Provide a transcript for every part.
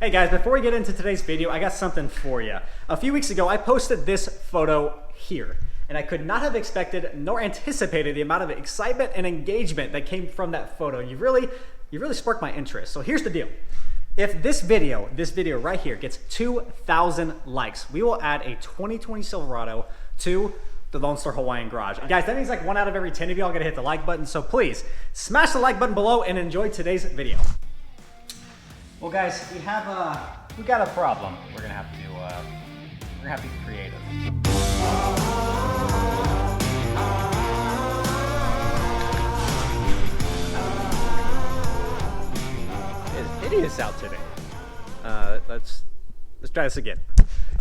Hey guys, before we get into today's video, I got something for you. A few weeks ago, I posted this photo here, and I could not have expected nor anticipated the amount of excitement and engagement that came from that photo. You really sparked my interest. So here's the deal. If this video right here gets 2,000 likes, we will add a 2020 Silverado to the Lone Star Hawaiian Garage. Guys, that means like 1 out of every 10 of y'all gotta hit the like button, so please smash the like button below and enjoy today's video. Well guys, we got a problem. We're gonna have to be creative. It's hideous out today. Let's try this again.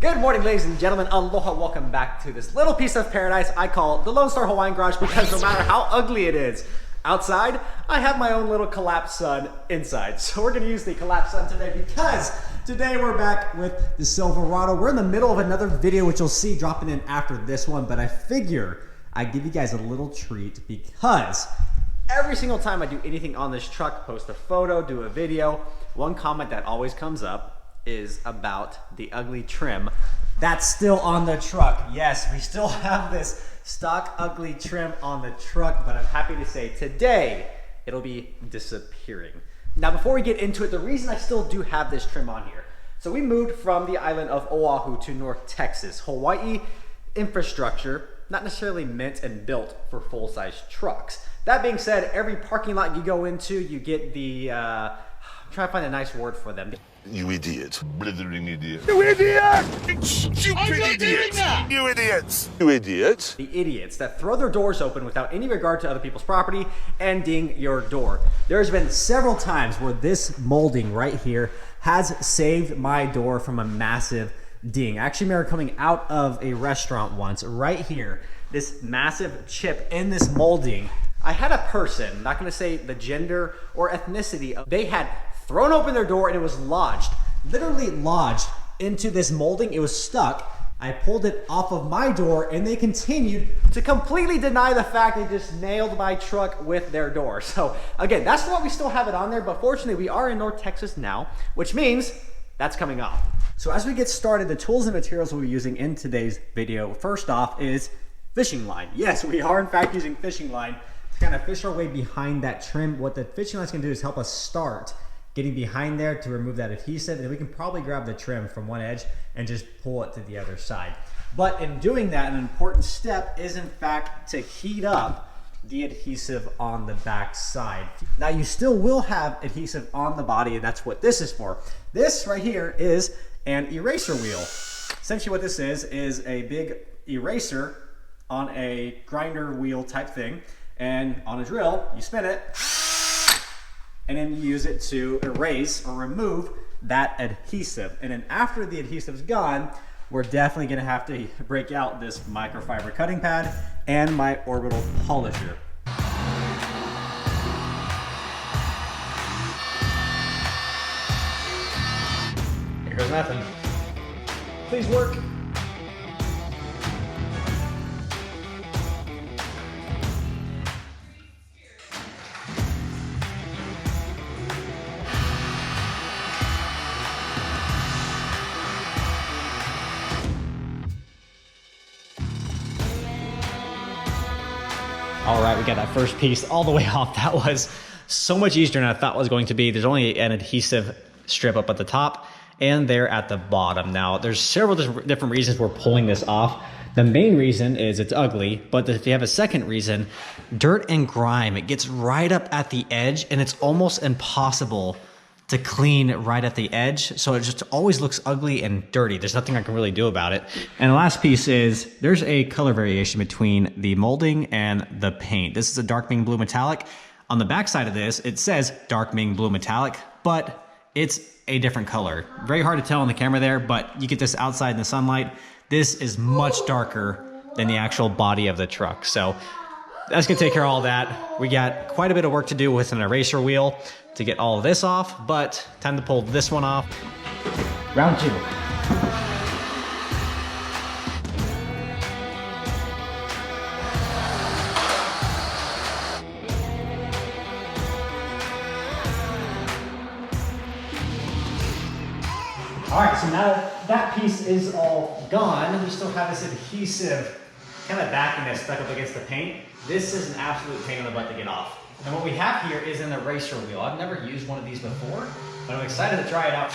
Good morning, ladies and gentlemen. Aloha, welcome back to this little piece of paradise I call the Lone Star Hawaiian Garage, because no matter how ugly it is outside, I have my own little collapsed sun inside. So we're gonna use the collapsed sun today because today we're back with the Silverado. We're in the middle of another video, which you'll see dropping in after this one, but I figure I'd give you guys a little treat because every single time I do anything on this truck, post a photo, do a video, one comment that always comes up is about the ugly trim that's still on the truck. Yes, we still have this stock ugly trim on the truck, but I'm happy to say today it'll be disappearing. Now, before we get into it, the reason I still do have this trim on here. So we moved from the island of Oahu to North Texas. Hawaii infrastructure, not necessarily meant and built for full-size trucks. That being said, every parking lot you go into, you get the, I'm trying to find a nice word for them. You idiot. Blithering idiot. You idiot! Stupid idiot! You idiots! You idiots! The idiots that throw their doors open without any regard to other people's property and ding your door. There's been several times where this molding right here has saved my door from a massive ding. I actually remember coming out of a restaurant once, right here, this massive chip in this molding. I had a person, not gonna say the gender or ethnicity, they had thrown open their door and it was lodged, literally lodged into this molding. It was stuck. I pulled it off of my door and they continued to completely deny the fact they just nailed my truck with their door. So again, that's why we still have it on there, but fortunately we are in North Texas now, which means that's coming off. So as we get started, the tools and materials we'll be using in today's video, first off is fishing line. Yes, we are in fact using fishing line to kind of fish our way behind that trim. What the fishing line is gonna do is help us start getting behind there to remove that adhesive, and we can probably grab the trim from one edge and just pull it to the other side. But in doing that, an important step is in fact to heat up the adhesive on the back side. Now you still will have adhesive on the body, and that's what this is for. This right here is an eraser wheel. Essentially what this is a big eraser on a grinder wheel type thing, and on a drill, you spin it, and then you use it to erase or remove that adhesive. And then after the adhesive's gone, we're definitely gonna have to break out this microfiber cutting pad and my orbital polisher. Here goes nothing. Please work. All right, we got that first piece all the way off. That was so much easier than I thought it was going to be. There's only an adhesive strip up at the top and there at the bottom. Now, there's several different reasons we're pulling this off. The main reason is it's ugly, but if you have a second reason, dirt and grime, it gets right up at the edge and it's almost impossible to clean right at the edge. So it just always looks ugly and dirty. There's nothing I can really do about it. And the last piece is there's a color variation between the molding and the paint. This is a dark Ming blue metallic. On the back side of this, it says dark Ming blue metallic, but it's a different color. Very hard to tell on the camera there, but you get this outside in the sunlight. This is much darker than the actual body of the truck. So that's gonna take care of all that. We got quite a bit of work to do with an eraser wheel to get all of this off, but time to pull this one off. Round two. All right, so now that piece is all gone, we still have this adhesive kind of backing that's stuck up against the paint. This is an absolute pain in the butt to get off. And what we have here is an eraser wheel. I've never used one of these before, but I'm excited to try it out.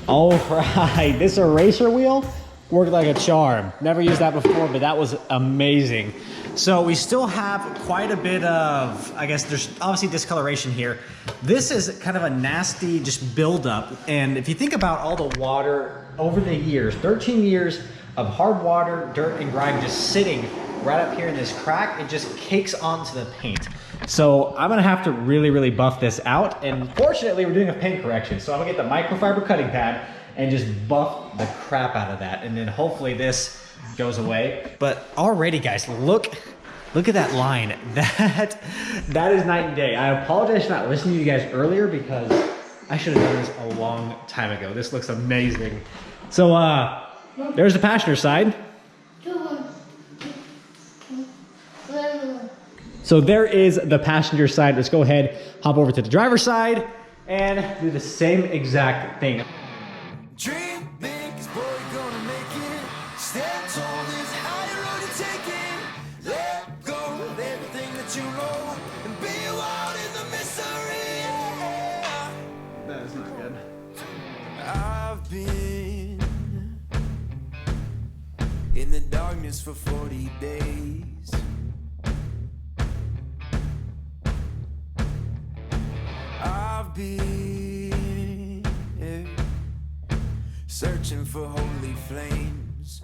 All right, this eraser wheel worked like a charm. Never used that before, but that was amazing. So we still have quite a bit of, I guess there's obviously discoloration here. This is kind of a nasty just buildup. And if you think about all the water over the years, 13 years of hard water, dirt, and grime just sitting right up here in this crack, it just cakes onto the paint. So I'm gonna have to really buff this out. And fortunately, we're doing a paint correction. So I'm gonna get the microfiber cutting pad and just buff the crap out of that. And then hopefully this goes away. But already guys, look at that line. That is night and day. I apologize for not listening to you guys earlier because I should have done this a long time ago. This looks amazing. So there's the passenger side. So there is the passenger side. Let's go ahead, hop over to the driver's side and do the same exact thing. Dream big, 'cause boy, you're gonna make it. Stand tall, is higher road to take it. Let go of everything that you know and be wild in the mystery. Yeah. That is not good. I've been in the darkness for 40 days. I've been searching for holy flames,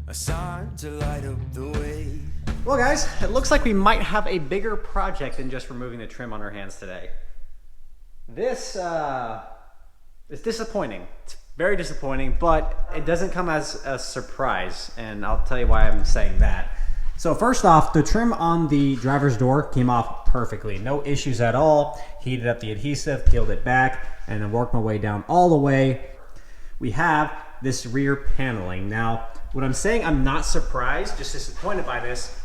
a sign to light up the way. Well guys, it looks like we might have a bigger project than just removing the trim on our hands today. This is disappointing. It's very disappointing, but it doesn't come as a surprise, and I'll tell you why I'm saying that. So first off, the trim on the driver's door came off perfectly. No issues at all. Heated up the adhesive, peeled it back, and then worked my way down all the way. We have this rear paneling. Now, what I'm saying I'm not surprised, just disappointed by this,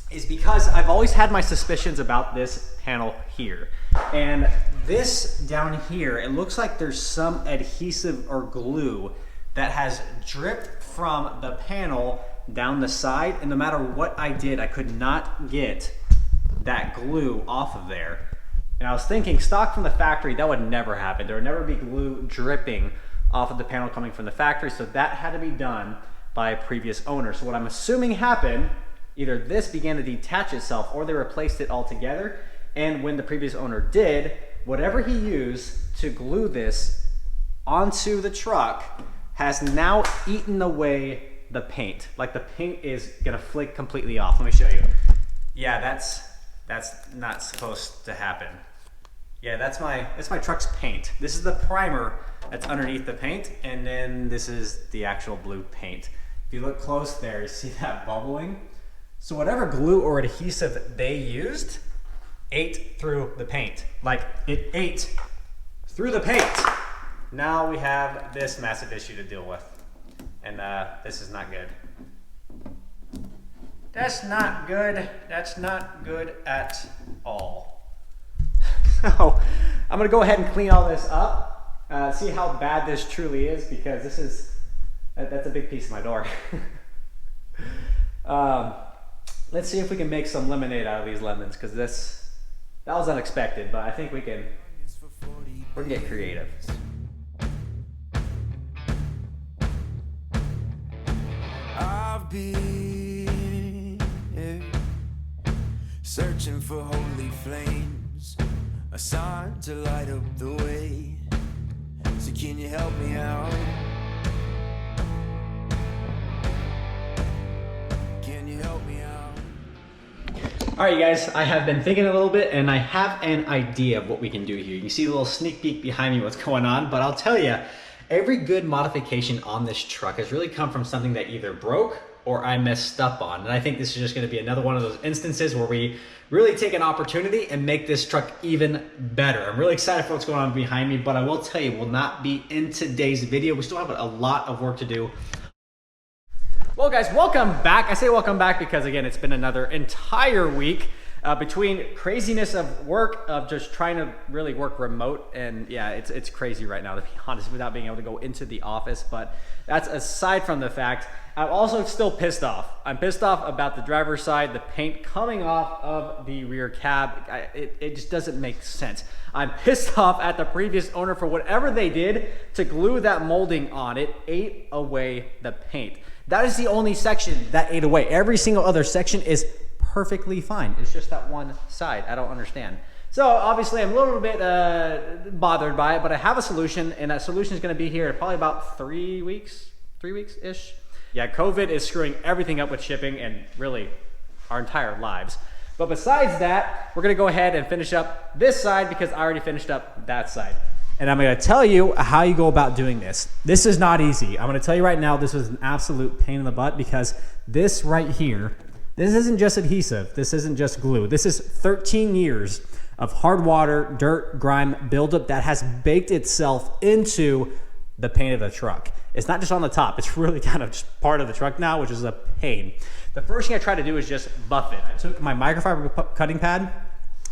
is because I've always had my suspicions about this panel here. And this down here, it looks like there's some adhesive or glue that has dripped from the panel down the side, and no matter what I did, I could not get that glue off of there. And I was thinking, stock from the factory, that would never happen. There would never be glue dripping off of the panel coming from the factory, so that had to be done by a previous owner. So what I'm assuming happened, either this began to detach itself or they replaced it altogether, and when the previous owner did, whatever he used to glue this onto the truck has now eaten away the paint. Like the paint is gonna flick completely off. Let me show you. Yeah, that's not supposed to happen. Yeah, that's my truck's paint. This is the primer that's underneath the paint, and then this is the actual blue paint. If you look close there, you see that bubbling? So whatever glue or adhesive they used ate through the paint. Like it ate through the paint. Now we have this massive issue to deal with. And this is not good. That's not good. That's not good at all. So I'm gonna go ahead and clean all this up, see how bad this truly is, because that's a big piece of my door. Let's see if we can make some lemonade out of these lemons, because that was unexpected, but I think we can get creative. I've been searching for holy flames, a sign to light up the way. So can you help me out? Can you help me out? All right, you guys, I have been thinking a little bit and I have an idea of what we can do here. You can see a little sneak peek behind me what's going on, but I'll tell you, every good modification on this truck has really come from something that either broke or I messed up on. And I think this is just gonna be another one of those instances where we really take an opportunity and make this truck even better. I'm really excited for what's going on behind me, but I will tell you, will not be in today's video. We still have a lot of work to do. Well guys, welcome back. I say welcome back because again, it's been another entire week between craziness of work, of just trying to really work remote. And yeah, it's crazy right now, to be honest, without being able to go into the office. But that's aside from the fact, I'm also still pissed off. I'm pissed off about the driver's side, the paint coming off of the rear cab. It just doesn't make sense. I'm pissed off at the previous owner for whatever they did to glue that molding on. It ate away the paint. That is the only section that ate away. Every single other section is perfectly fine. It's just that one side. I don't understand. So obviously I'm a little bit bothered by it, but I have a solution, and that solution is going to be here in probably about 3 weeks-ish. Yeah, COVID is screwing everything up with shipping and really our entire lives. But besides that, we're going to go ahead and finish up this side because I already finished up that side. And I'm going to tell you how you go about doing this. This is not easy. I'm going to tell you right now, this was an absolute pain in the butt because this right here, this isn't just adhesive. This isn't just glue. This is 13 years of hard water, dirt, grime buildup that has baked itself into the paint of the truck. It's not just on the top. It's really kind of just part of the truck now, which is a pain. The first thing I tried to do is just buff it. I took my microfiber cutting pad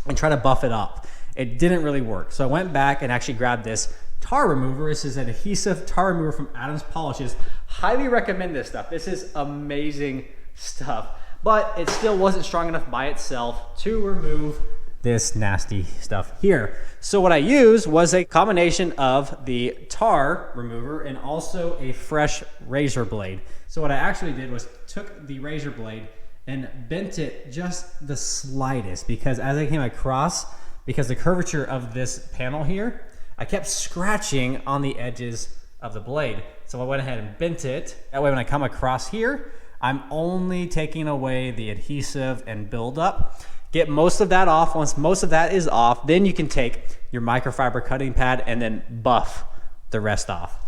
and tried to buff it up. It didn't really work. So I went back and actually grabbed this tar remover. This is an adhesive tar remover from Adams Polishes. Highly recommend this stuff. This is amazing stuff, but it still wasn't strong enough by itself to remove this nasty stuff here. So what I used was a combination of the tar remover and also a fresh razor blade. So what I actually did was took the razor blade and bent it just the slightest, because as I came across, because the curvature of this panel here, I kept scratching on the edges of the blade. So I went ahead and bent it. That way when I come across here, I'm only taking away the adhesive and buildup. Get most of that off. Once most of that is off, then you can take your microfiber cutting pad and then buff the rest off.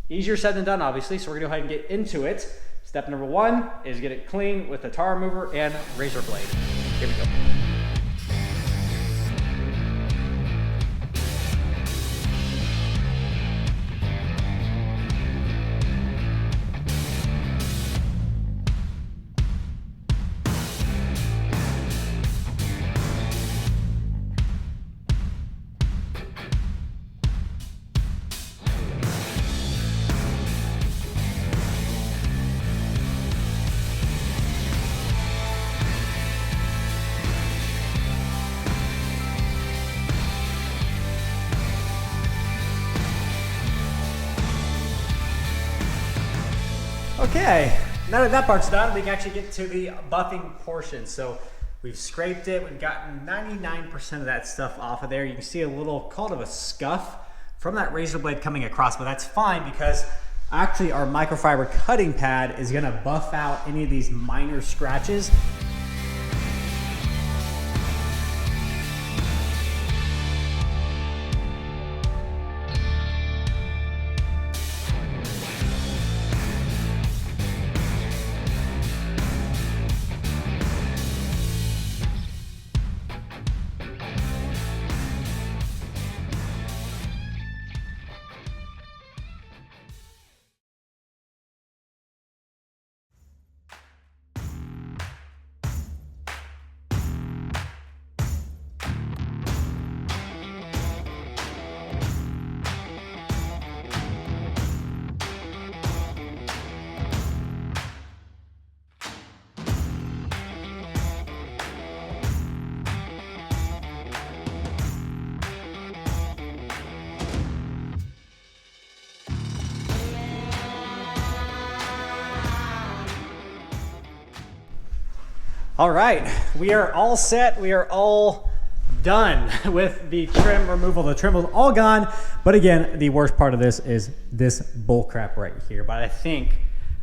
Easier said than done, obviously, so we're gonna go ahead and get into it. Step number one is get it clean with the tar remover and razor blade. Here we go. Okay, now that part's done, we can actually get to the buffing portion. So we've scraped it, we've gotten 99% of that stuff off of there. You can see a little, call it a scuff from that razor blade coming across, but that's fine because actually our microfiber cutting pad is gonna buff out any of these minor scratches. All right, we are all set. We are all done with the trim removal. The trim is all gone. But again, the worst part of this is this bull crap right here. But I think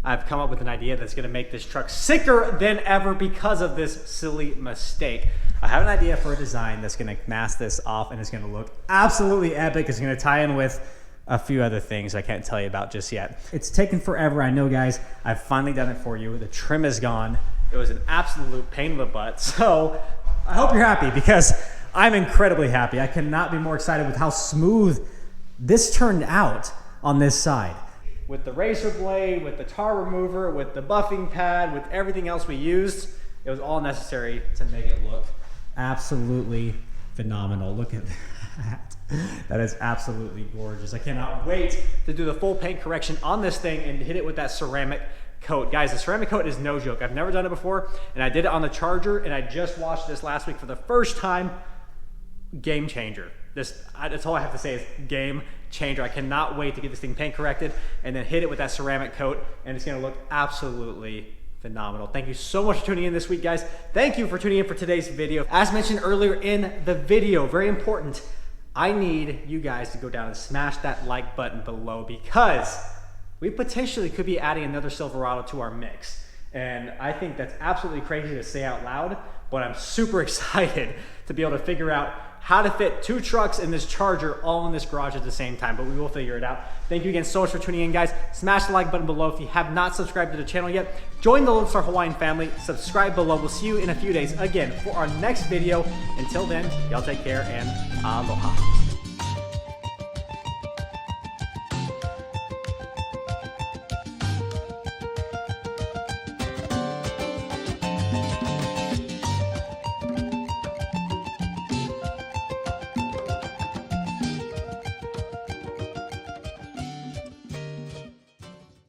I've come up with an idea that's gonna make this truck sicker than ever because of this silly mistake. I have an idea for a design that's gonna mask this off and it's gonna look absolutely epic. It's gonna tie in with a few other things I can't tell you about just yet. It's taken forever, I know, guys. I've finally done it for you. The trim is gone. It was an absolute pain in the butt. So I hope you're happy because I'm incredibly happy. I cannot be more excited with how smooth this turned out on this side. With the razor blade, with the tar remover, with the buffing pad, with everything else we used, it was all necessary to make it look absolutely phenomenal. Look at that. That is absolutely gorgeous. I cannot wait to do the full paint correction on this thing and hit it with that ceramic coat. Guys, the ceramic coat is no joke. I've never done it before, and I did it on the Charger, and I just washed this last week for the first time. Game changer. That's all I have to say is game changer. I cannot wait to get this thing paint corrected and then hit it with that ceramic coat, and it's gonna look absolutely phenomenal. Thank you so much for tuning in this week, guys. Thank you for tuning in for today's video. As mentioned earlier in the video, very important, I need you guys to go down and smash that like button below because we potentially could be adding another Silverado to our mix. And I think that's absolutely crazy to say out loud, but I'm super excited to be able to figure out how to fit 2 trucks in this Charger all in this garage at the same time, but we will figure it out. Thank you again so much for tuning in, guys. Smash the like button below if you have not subscribed to the channel yet. Join the Lone Star Hawaiian family. Subscribe below. We'll see you in a few days again for our next video. Until then, y'all take care and aloha.